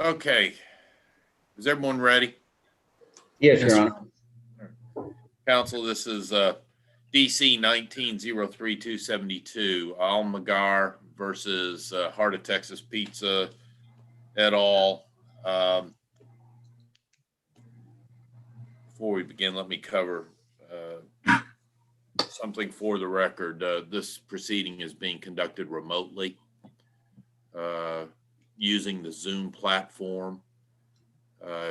Okay, is everyone ready? Yes, Your Honor. Council, this is DC 19-03272, Almagar versus Heart of Texas Pizza et al. Before we begin, let me cover something for the record. This proceeding is being conducted remotely using the Zoom platform.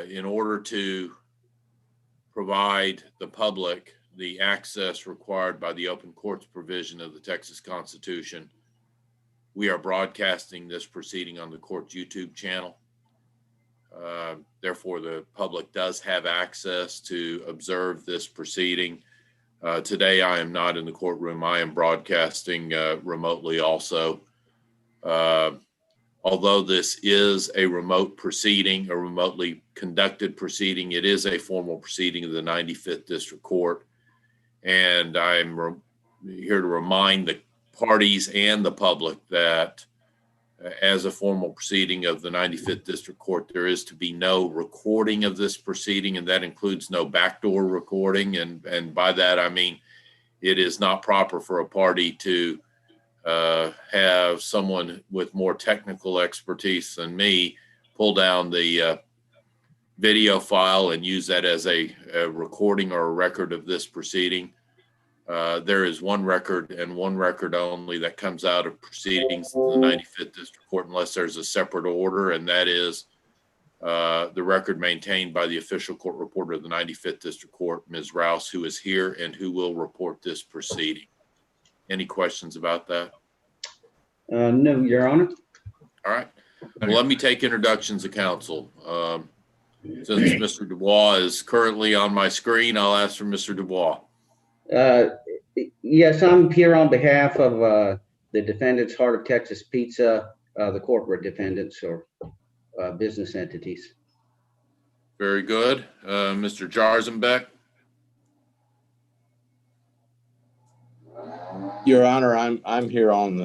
In order to provide the public the access required by the open courts provision of the Texas Constitution, we are broadcasting this proceeding on the court's YouTube channel. Therefore, the public does have access to observe this proceeding. Today, I am not in the courtroom. I am broadcasting remotely also. Although this is a remote proceeding, a remotely conducted proceeding, it is a formal proceeding of the 95th District Court. And I'm here to remind the parties and the public that as a formal proceeding of the 95th District Court, there is to be no recording of this proceeding, and that includes no backdoor recording. And by that, I mean it is not proper for a party to have someone with more technical expertise than me pull down the video file and use that as a recording or a record of this proceeding. There is one record and one record only that comes out of proceedings in the 95th District Court unless there's a separate order, and that is the record maintained by the official court reporter of the 95th District Court, Ms. Rouse, who is here and who will report this proceeding. Any questions about that? No, Your Honor. All right. Well, let me take introductions of counsel. Since Mr. Dubois is currently on my screen, I'll ask for Mr. Dubois. Yes, I'm here on behalf of the defendants, Heart of Texas Pizza, the corporate defendants or business entities. Very good. Mr. Jarzenbeck. Your Honor, I'm here on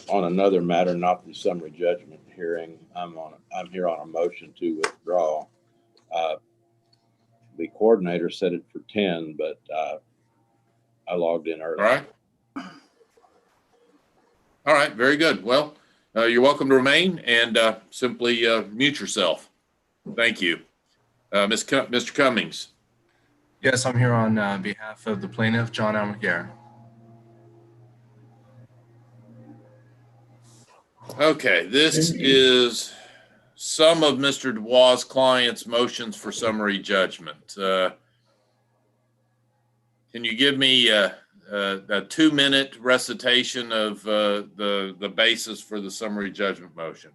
another matter, not the summary judgment hearing. I'm here on a motion to withdraw. The coordinator set it for 10, but I logged in early. All right. Very good. Well, you're welcome to remain and simply mute yourself. Thank you. Mr. Cummings. Yes, I'm here on behalf of the plaintiff, John Almaguer. Okay, this is some of Mr. Dubois' client's motions for summary judgment. Can you give me a 2-minute recitation of the basis for the summary judgment motion?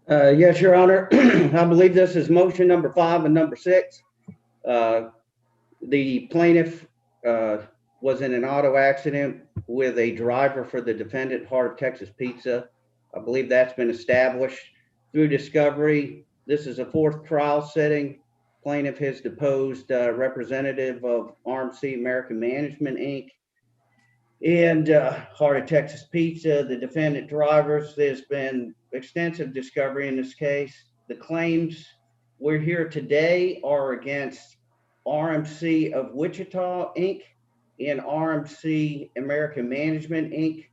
Yes, Your Honor. I believe this is motion number 5 and number 6. The plaintiff was in an auto accident with a driver for the defendant, Heart of Texas Pizza. I believe that's been established through discovery. This is a 4th trial setting. Plaintiff has deposed representative of RMC American Management, Inc. and Heart of Texas Pizza, the defendant drivers. There's been extensive discovery in this case. The claims we're here today are against RMC of Wichita, Inc. and RMC American Management, Inc.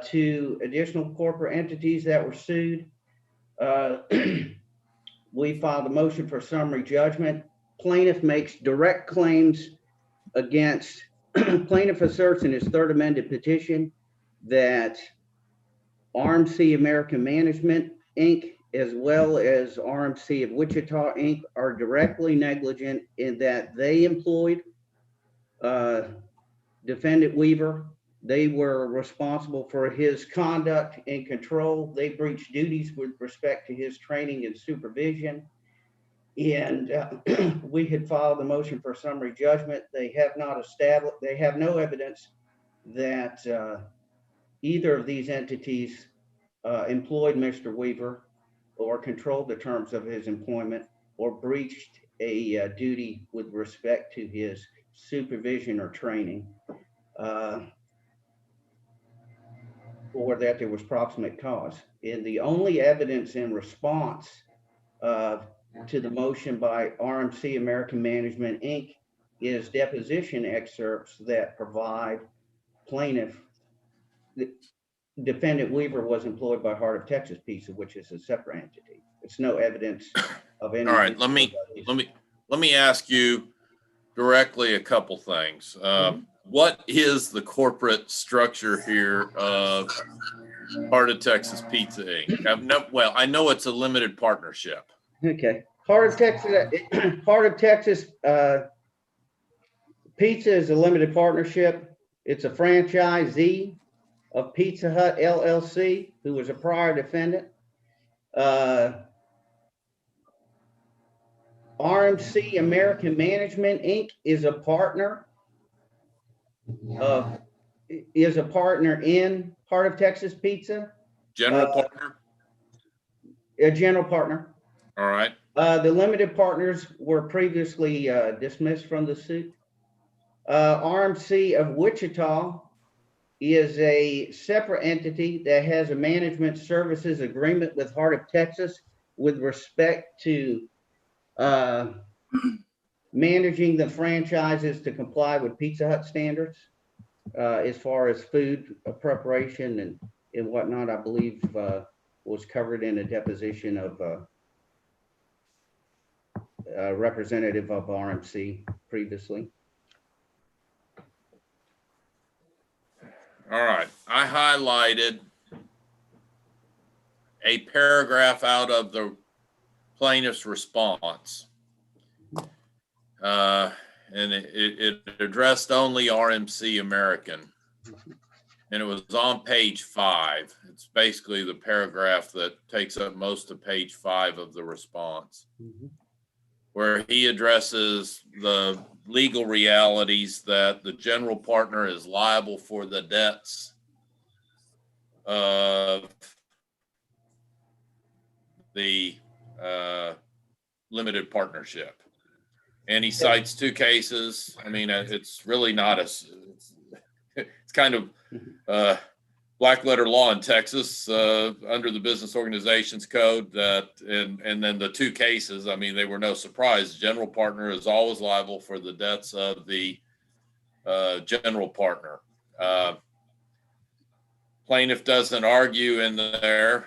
2 additional corporate entities that were sued. We filed a motion for summary judgment. Plaintiff makes direct claims against, plaintiff asserts in his 3rd amended petition that RMC American Management, Inc., as well as RMC of Wichita, Inc., are directly negligent in that they employed defendant Weaver. They were responsible for his conduct and control. They breached duties with respect to his training and supervision. And we had filed a motion for summary judgment. They have not established, they have no evidence that either of these entities employed Mr. Weaver or controlled the terms of his employment or breached a duty with respect to his supervision or training. Or that there was proximate cause. And the only evidence in response to the motion by RMC American Management, Inc. is deposition excerpts that provide plaintiff, the defendant Weaver was employed by Heart of Texas Pizza, which is a separate entity. It's no evidence of any. All right, let me ask you directly a couple things. What is the corporate structure here of Heart of Texas Pizza Inc.? Well, I know it's a limited partnership. Okay. Heart of Texas Pizza is a limited partnership. It's a franchisee of Pizza Hut LLC, who was a prior defendant. RMC American Management, Inc. is a partner in Heart of Texas Pizza, General partner? a general partner. All right. The limited partners were previously dismissed from the suit. RMC of Wichita is a separate entity that has a management services agreement with Heart of Texas with respect to managing the franchises to comply with Pizza Hut standards as far as food preparation and whatnot. I believe was covered in a deposition of a representative of RMC previously. All right. I highlighted a paragraph out of the plaintiff's response. And it addressed only RMC American. And it was on page 5. It's basically the paragraph that takes up most of page 5 of the response, where he addresses the legal realities that the general partner is liable for the debts of the limited partnership. And he cites 2 cases. I mean, it's really not it's kind of black letter law in Texas under the Business Organizations Code that, and then the 2 cases, I mean, they were no surprise. General partner is always liable for the debts of the general partner. Plaintiff doesn't argue in there.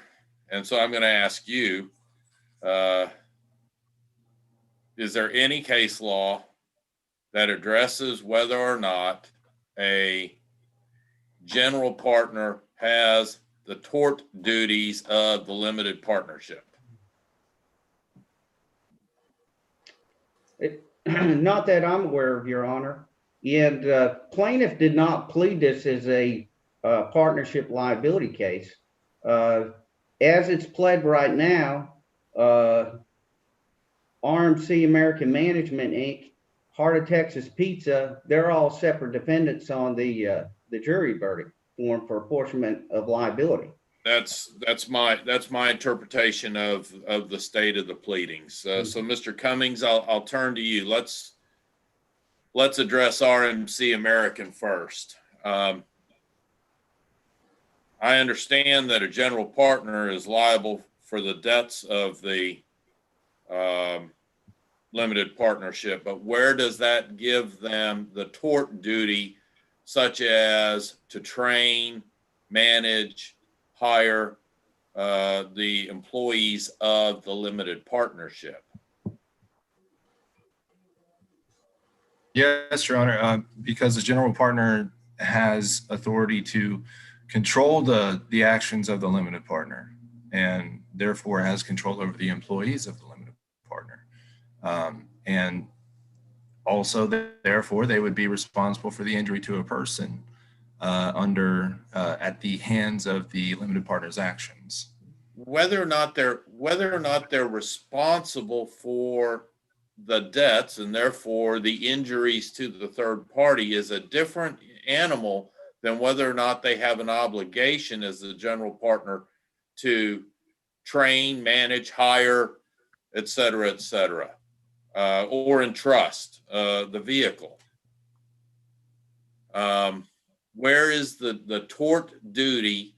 And so I'm going to ask you, is there any case law that addresses whether or not a general partner has the tort duties of the limited partnership? Not that I'm aware of, Your Honor. And plaintiff did not plead this as a partnership liability case. As it's pled right now, RMC American Management, Inc., Heart of Texas Pizza, they're all separate defendants on the jury verdict form for apportionment of liability. That's my interpretation of the state of the pleadings. So Mr. Cummings, I'll turn to you. Let's address RMC American first. I understand that a general partner is liable for the debts of the limited partnership, but where does that give them the tort duty, such as to train, manage, hire the employees of the limited partnership? Yes, Your Honor, because the general partner has authority to control the actions of the limited partner and therefore has control over the employees of the limited partner. And also, therefore, they would be responsible for the injury to a person at the hands of the limited partner's actions. Whether or not they're responsible for the debts and therefore the injuries to the third party is a different animal than whether or not they have an obligation as the general partner to train, manage, hire, et cetera, or entrust the vehicle. Where is the tort duty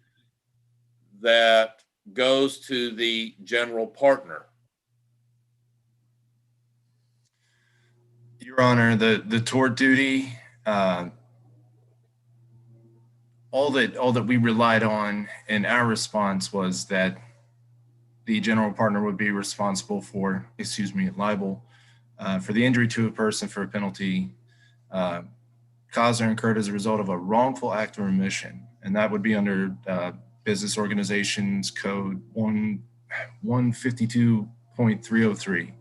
that goes to the general partner? Your Honor, the tort duty, all that we relied on in our response was that the general partner would be responsible for, liable for the injury to a person for a penalty caused or incurred as a result of a wrongful act or omission. And that would be under Business Organizations Code 152.303.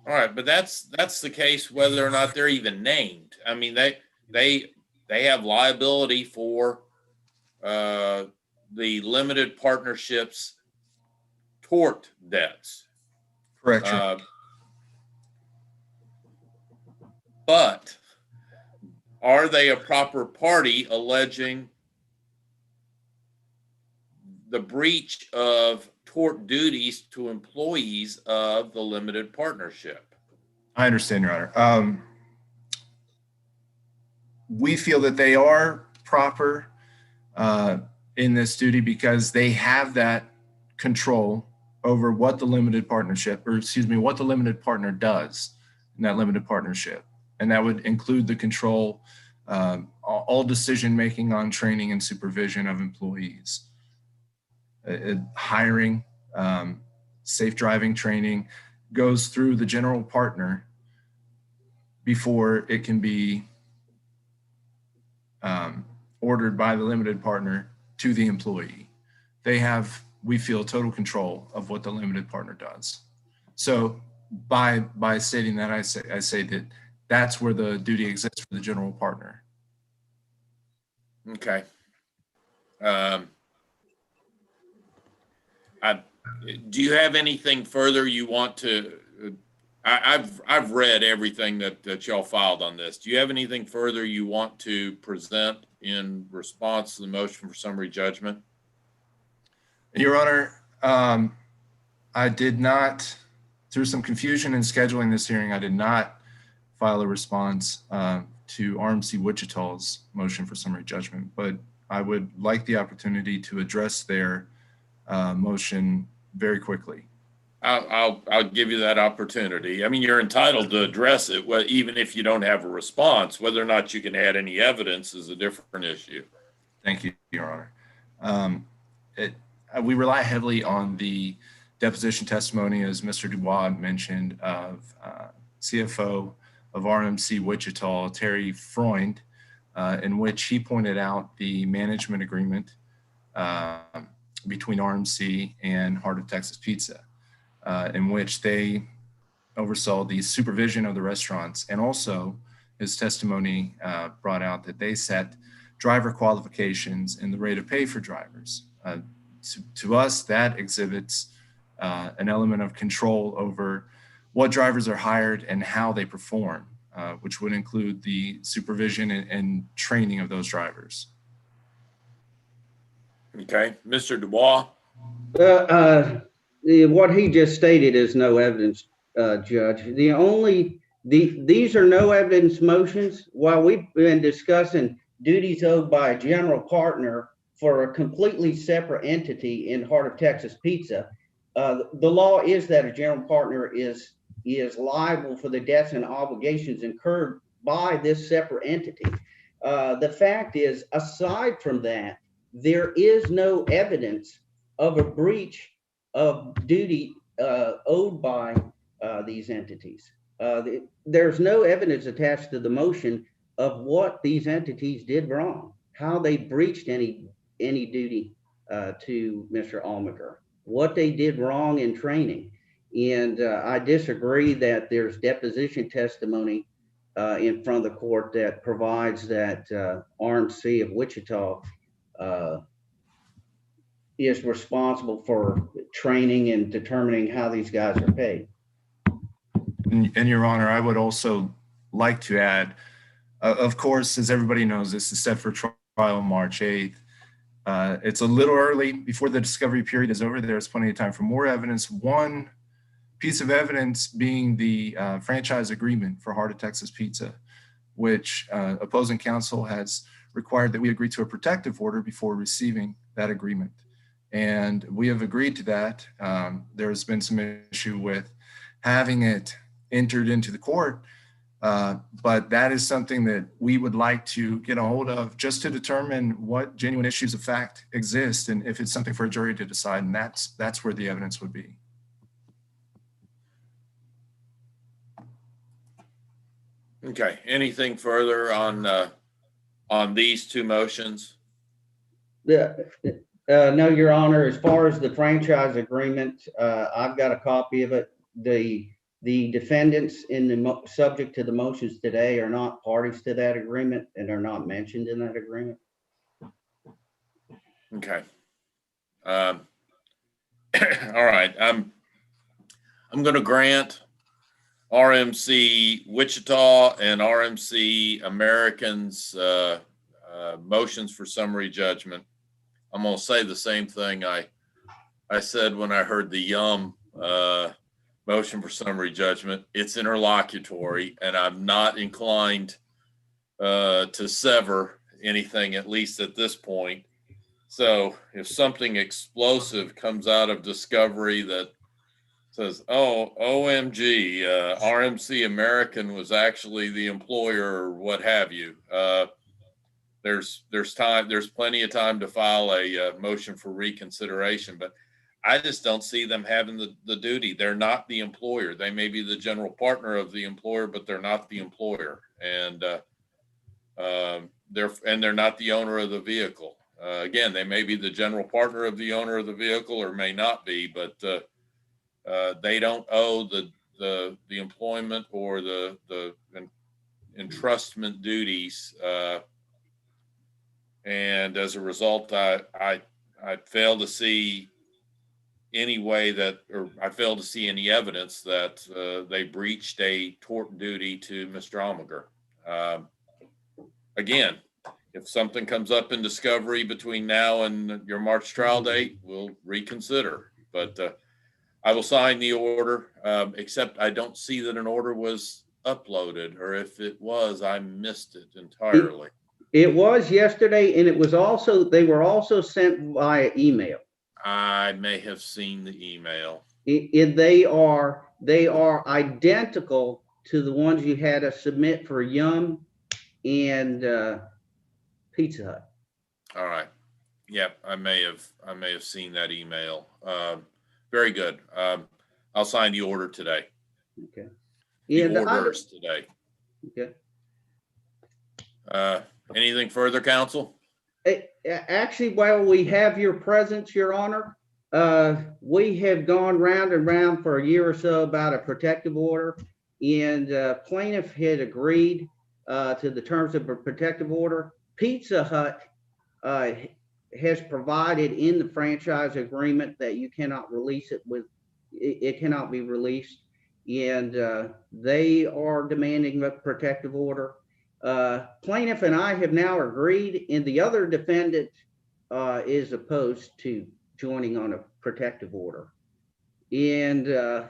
All right, but that's the case whether or not they're even named. I mean, they have liability for the limited partnerships tort debts. Correct. Your Honor. But are they a proper party alleging the breach of tort duties to employees of the limited partnership? I understand, Your Honor. We feel that they are proper in this duty because they have that control over what the limited partnership, what the limited partner does in that limited partnership. And that would include the control, all decision-making on training and supervision of employees, hiring, safe driving training goes through the general partner before it can be ordered by the limited partner to the employee. They have, we feel, total control of what the limited partner does. So by stating that, I say that that's where the duty exists for the general partner. Okay. Do you have anything further you want to? I've read everything that y'all filed on this. Do you have anything further you want to present in response to the motion for summary judgment? Your Honor, I did not, through some confusion in scheduling this hearing, I did not file a response to RMC Wichita's motion for summary judgment, but I would like the opportunity to address their motion very quickly. I'll give you that opportunity. I mean, you're entitled to address it, even if you don't have a response. Whether or not you can add any evidence is a different issue. Thank you, Your Honor. We rely heavily on the deposition testimony, as Mr. Dubois mentioned, of CFO of RMC Wichita, Terry Freund, in which he pointed out the management agreement between RMC and Heart of Texas Pizza, in which they oversaw the supervision of the restaurants. And also his testimony brought out that they set driver qualifications and the rate of pay for drivers. To us, that exhibits an element of control over what drivers are hired and how they perform, which would include the supervision and training of those drivers. Okay, Mr. Dubois. What he just stated is no evidence, Judge. These are no evidence motions. While we've been discussing duties owed by a general partner for a completely separate entity in Heart of Texas Pizza, the law is that a general partner is liable for the debts and obligations incurred by this separate entity. The fact is, aside from that, there is no evidence of a breach of duty owed by these entities. There's no evidence attached to the motion of what these entities did wrong, how they breached any duty to Mr. Almager, what they did wrong in training. And I disagree that there's deposition testimony in front of the court that provides that RMC of Wichita is responsible for training and determining how these guys are paid. And Your Honor, I would also like to add, of course, as everybody knows, this is set for trial March 8th. It's a little early before the discovery period is over. There's plenty of time for more evidence. One piece of evidence being the franchise agreement for Heart of Texas Pizza, which opposing counsel has required that we agree to a protective order before receiving that agreement. And we have agreed to that. There's been some issue with having it entered into the court. But that is something that we would like to get a hold of just to determine what genuine issues of fact exist and if it's something for a jury to decide. And that's where the evidence would be. Okay, anything further on these two motions? No, Your Honor, as far as the franchise agreement, I've got a copy of it. The defendants in the subject to the motions today are not parties to that agreement and are not mentioned in that agreement. Okay. All right, I'm going to grant RMC Wichita and RMC Americans motions for summary judgment. I'm going to say the same thing I said when I heard the Yum motion for summary judgment. It's interlocutory, and I'm not inclined to sever anything, at least at this point. So if something explosive comes out of discovery that says, oh, OMG, RMC American was actually the employer or what have you, there's plenty of time to file a motion for reconsideration, but I just don't see them having the duty. They're not the employer. They may be the general partner of the employer, but they're not the employer. And they're not the owner of the vehicle. Again, they may be the general partner of the owner of the vehicle or may not be, but they don't owe the employment or the entrustment duties. And as a result, I fail to see any way that, or I fail to see any evidence that they breached a tort duty to Mr. Omegar. Again, if something comes up in discovery between now and your March trial date, we'll reconsider. But I will sign the order, except I don't see that an order was uploaded, or if it was, I missed it entirely. It was yesterday, and they were also sent via email. I may have seen the email. They are identical to the ones you had us submit for Yum and Pizza Hut. All right. Yep, I may have seen that email. Very good. I'll sign the order today. Okay. The orders today. Okay. Anything further, counsel? Actually, while we have your presence, Your Honor, we have gone round and round for a year or so about a protective order, and plaintiff had agreed to the terms of a protective order. Pizza Hut has provided in the franchise agreement that you cannot release it it cannot be released, and they are demanding a protective order. Plaintiff and I have now agreed, and the other defendant is opposed to joining on a protective order. And who's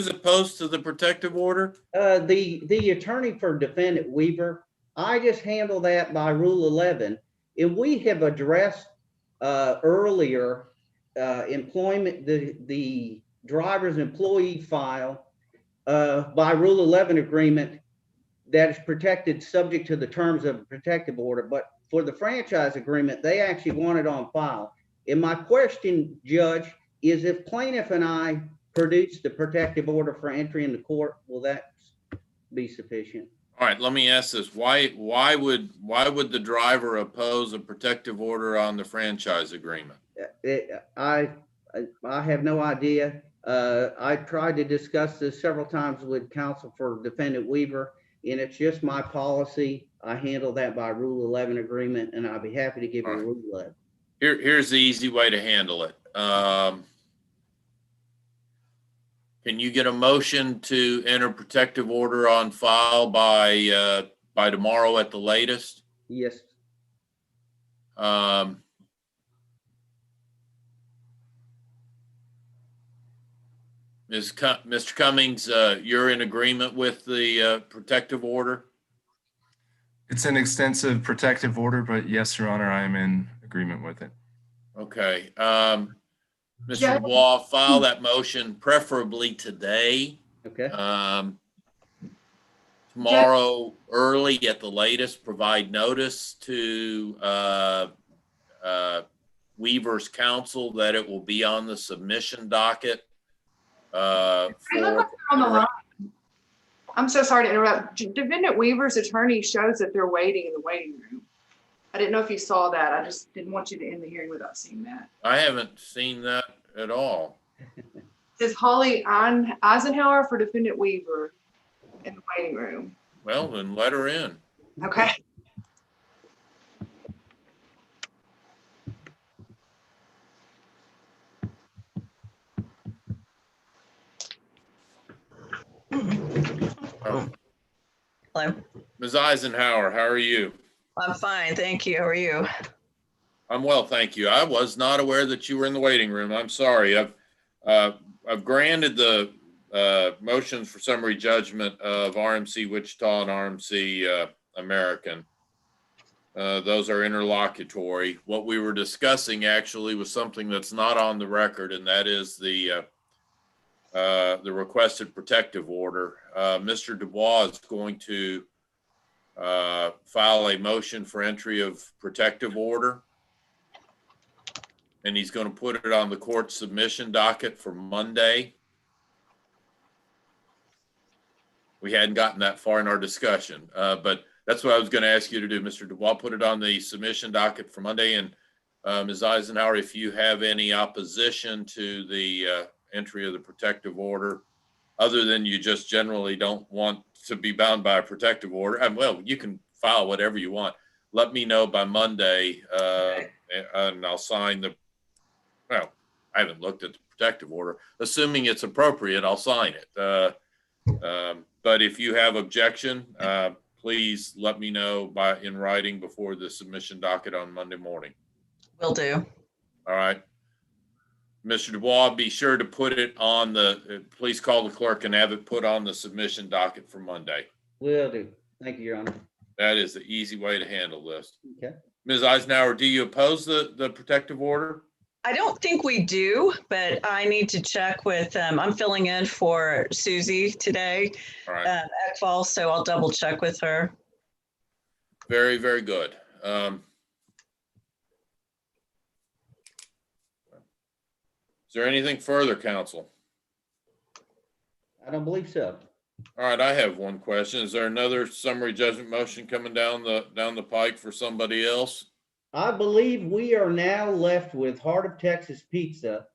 opposed to the protective order? The attorney for defendant Weaver. I just handle that by Rule 11, and we have addressed earlier employment, the driver's employee file by Rule 11 agreement that is protected subject to the terms of a protective order. But for the franchise agreement, they actually want it on file. And my question, Judge, is if plaintiff and I produce the protective order for entry into court, will that be sufficient? All right, let me ask this. Why would the driver oppose a protective order on the franchise agreement? I have no idea. I tried to discuss this several times with counsel for defendant Weaver, and it's just my policy. I handle that by Rule 11 agreement, and I'll be happy to give you a Rule 11. Here's the easy way to handle it. Can you get a motion to enter protective order on file by tomorrow at the latest? Yes. Mr. Cummings, you're in agreement with the protective order? It's an extensive protective order, but yes, Your Honor, I am in agreement with it. Okay. Mr. Judge- Dubois, file that motion preferably today. Okay, Tomorrow, early at the latest, provide notice to Weaver's counsel that it will be on the submission docket. They look For like they're on the line. I'm so sorry to interrupt. Defendant Weaver's attorney shows that they're waiting in the waiting room. I didn't know if you saw that. I just didn't want you to end the hearing without seeing that. I haven't seen that at all. It says Holly Eisenhower for Defendant Weaver in the waiting room. Well, then let her in. Okay. Oh, Hello. Ms. Eisenhower, how are you? I'm fine, thank you. How are you? I'm well, thank you. I was not aware that you were in the waiting room. I'm sorry. I've granted the motions for summary judgment of RMC Wichita and RMC American. Those are interlocutory. What we were discussing actually was something that's not on the record, and that is the requested protective order. Mr. Dubois is going to file a motion for entry of protective order. And he's going to put it on the court submission docket for Monday. We hadn't gotten that far in our discussion, but that's what I was going to ask you to do, Mr. Dubois. Put it on the submission docket for Monday. And Ms. Eisenhower, if you have any opposition to the entry of the protective order, other than you just generally don't want to be bound by a protective order, and well, you can file whatever you want. Let me know by Monday, and I'll sign the. Well, I haven't looked at the protective order. Assuming it's appropriate, I'll sign it. But if you have objection, please let me know in writing before the submission docket on Monday morning. Will do. All right. Mr. Dubois, be sure to put it on please call the clerk and have it put on the submission docket for Monday. will do. Thank you, Your Honor. That is the easy way to handle this. Okay. Ms. Eisenhower, do you oppose the protective order? I don't think we do, but I need to check with, I'm filling in for Susie today, All right. Ekval, so I'll double check with her. Very, very good. Is there anything further, counsel? I don't believe so. All right, I have one question. Is there another summary judgment motion coming down the pike for somebody else? I believe we are now left with Heart of Texas Pizza,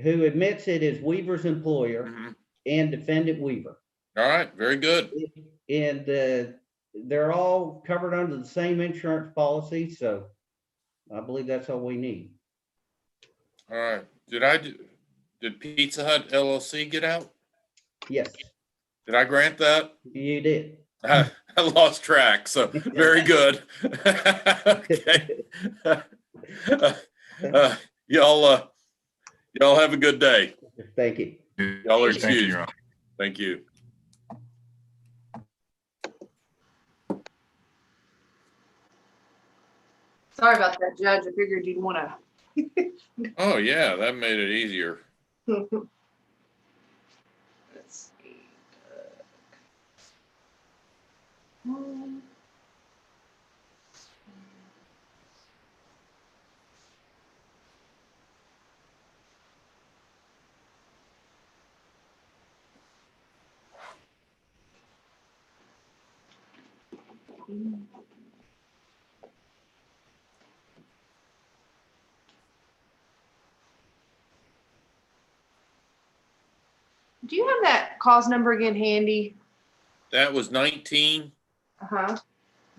who admits it is Weaver's employer, Mhm. and Defendant Weaver. All right, very good. And they're all covered under the same insurance policy, so I believe that's all we need. All right. Did Pizza Hut LLC get out? Yes, Did I grant that? you did. I lost track, so very good. Okay. Y'all have a good day. Thank you. Y'all are Thank you, excused. Your Honor. Thank you. Sorry about that, Judge. I figured you'd want to. Oh, yeah, that made it easier. Let's see. Do you have that cause number again handy? That was 19 Uh-huh.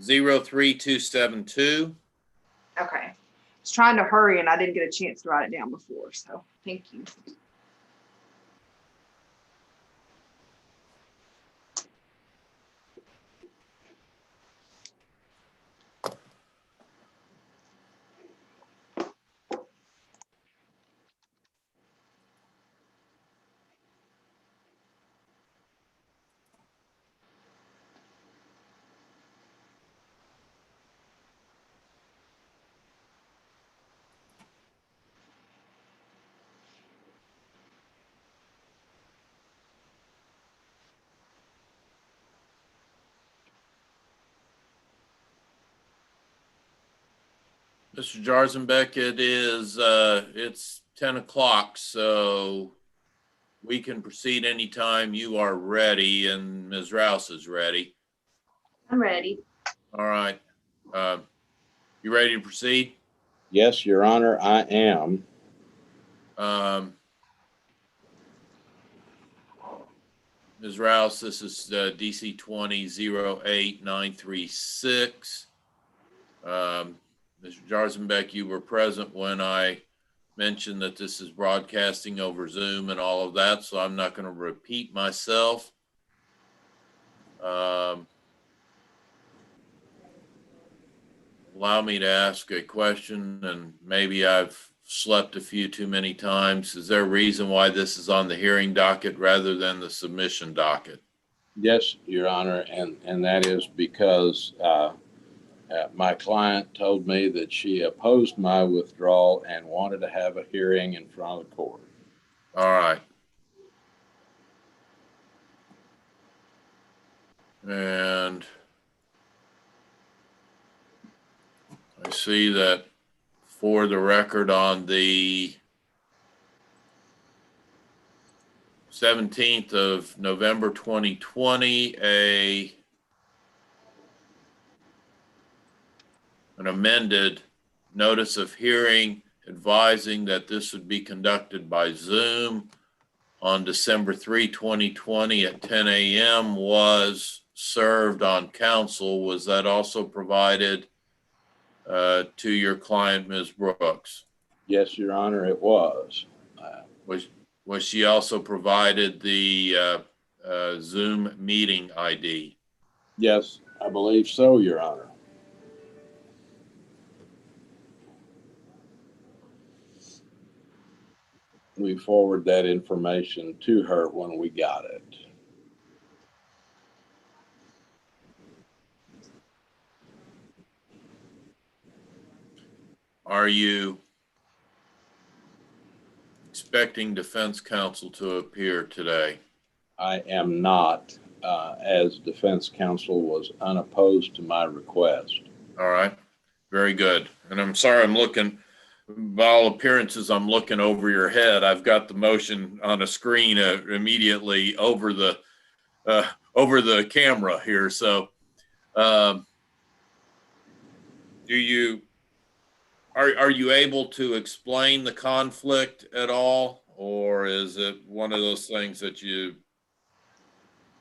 03272. Okay. I was trying to hurry and I didn't get a chance to write it down before, so thank you. Mr. Jarzenbeck, it's 10 o'clock, so we can proceed anytime you are ready and Ms. Rouse is ready. I'm ready. All right. You ready to proceed? Yes, Your Honor, I am. Ms. Rouse, this is DC 20-08936. Mr. Jarzenbeck, you were present when I mentioned that this is broadcasting over Zoom and all of that, so I'm not going to repeat myself. Allow me to ask a question, and maybe I've slept a few too many times. Is there a reason why this is on the hearing docket rather than the submission docket? Yes, Your Honor, and that is because my client told me that she opposed my withdrawal and wanted to have a hearing in front of the court. All right. And I see that for the record on the 17th of November 2020, an amended notice of hearing advising that this would be conducted by Zoom on December 3, 2020 at 10 a.m. was served on counsel. Was that also provided to your client, Ms. Brooks? Yes, Your Honor, it was. Was she also provided the Zoom meeting ID? Yes, I believe so, Your Honor. We forward that information to her when we got it. Are you expecting defense counsel to appear today? I am not, as defense counsel was unopposed to my request. All right, very good. And I'm sorry, I'm looking, by all appearances, I'm looking over your head. I've got the motion on a screen immediately over the camera here. So, are you able to explain the conflict at all, or is it one of those things that you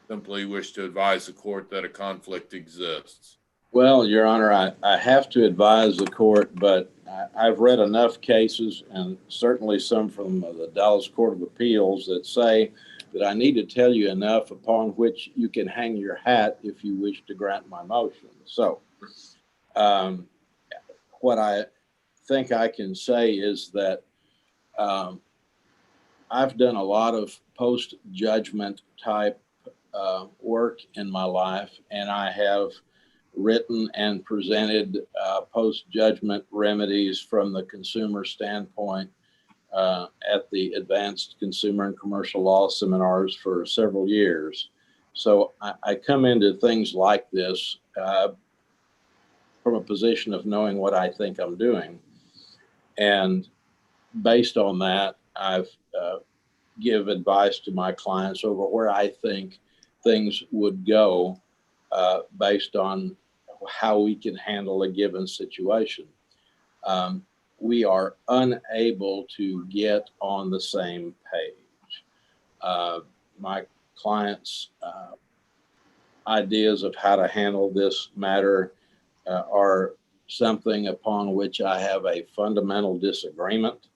simply wish to advise the court that a conflict exists? Well, Your Honor, I have to advise the court, but I've read enough cases, and certainly some from the Dallas Court of Appeals, that say that I need to tell you enough upon which you can hang your hat if you wish to grant my motion. So what I think I can say is that I've done a lot of post-judgment type work in my life, and I have written and presented post-judgment remedies from the consumer standpoint at the Advanced Consumer and Commercial Law seminars for several years. So I come into things like this from a position of knowing what I think I'm doing. And based on that, I've give advice to my clients over where I think things would go based on how we can handle a given situation. We are unable to get on the same page. My clients' ideas of how to handle this matter are something upon which I have a fundamental disagreement.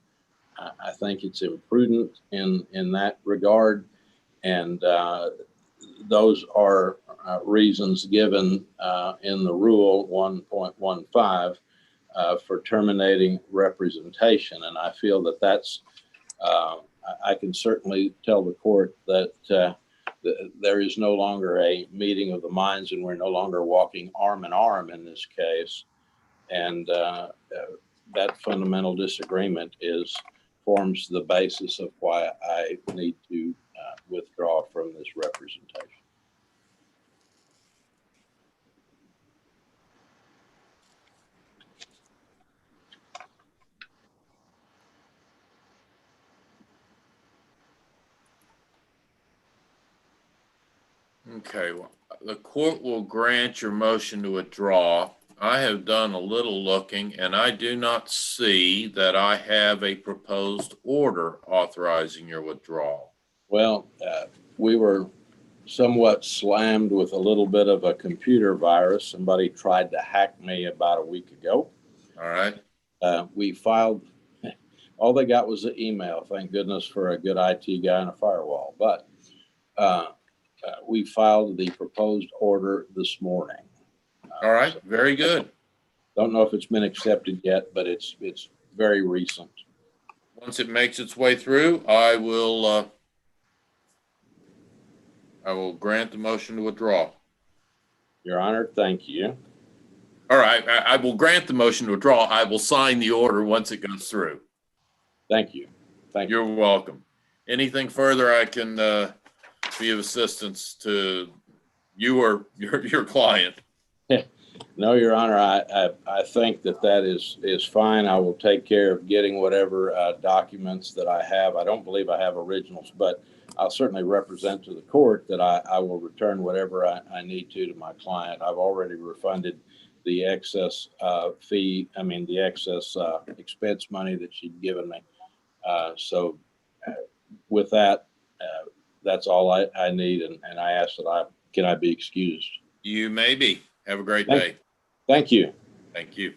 I think it's imprudent in that regard, and those are reasons given in the Rule 1.15 for terminating representation. And I feel that that's, I can certainly tell the court that there is no longer a meeting of the minds, and we're no longer walking arm in arm in this case. And that fundamental disagreement forms the basis of why I need to withdraw from this representation. Okay, well, the court will grant your motion to withdraw. I have done a little looking and I do not see that I have a proposed order authorizing your withdrawal. Well, we were somewhat slammed with a little bit of a computer virus. Somebody tried to hack me about a week ago. All right, We filed, all they got was the email. Thank goodness for a good IT guy and a firewall. But we filed the proposed order this morning. all right, very good. Don't know if it's been accepted yet, but it's very recent. Once it makes its way through, I will grant the motion to withdraw. Your Honor, thank you. All right, I will grant the motion to withdraw. I will sign the order once it goes through. Thank you. Thank you. You're welcome. Anything further I can be of assistance to you or your client? No, Your Honor, I think that is fine. I will take care of getting whatever documents that I have. I don't believe I have originals, but I'll certainly represent to the court that I will return whatever I need to my client. I've already refunded the excess the excess expense money that she'd given me. So with that, that's all I need. And I ask that can I be excused? You may be. Have a great day. Thank you. Thank you.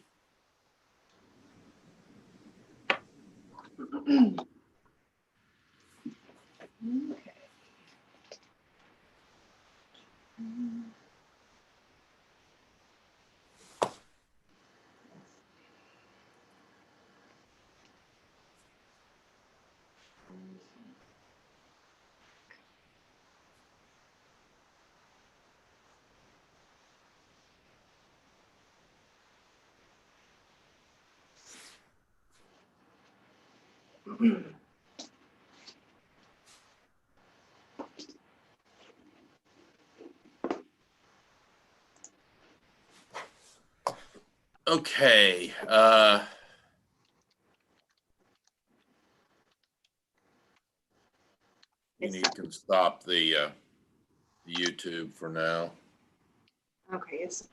Okay. Okay. You can stop the YouTube for now. Okay, it's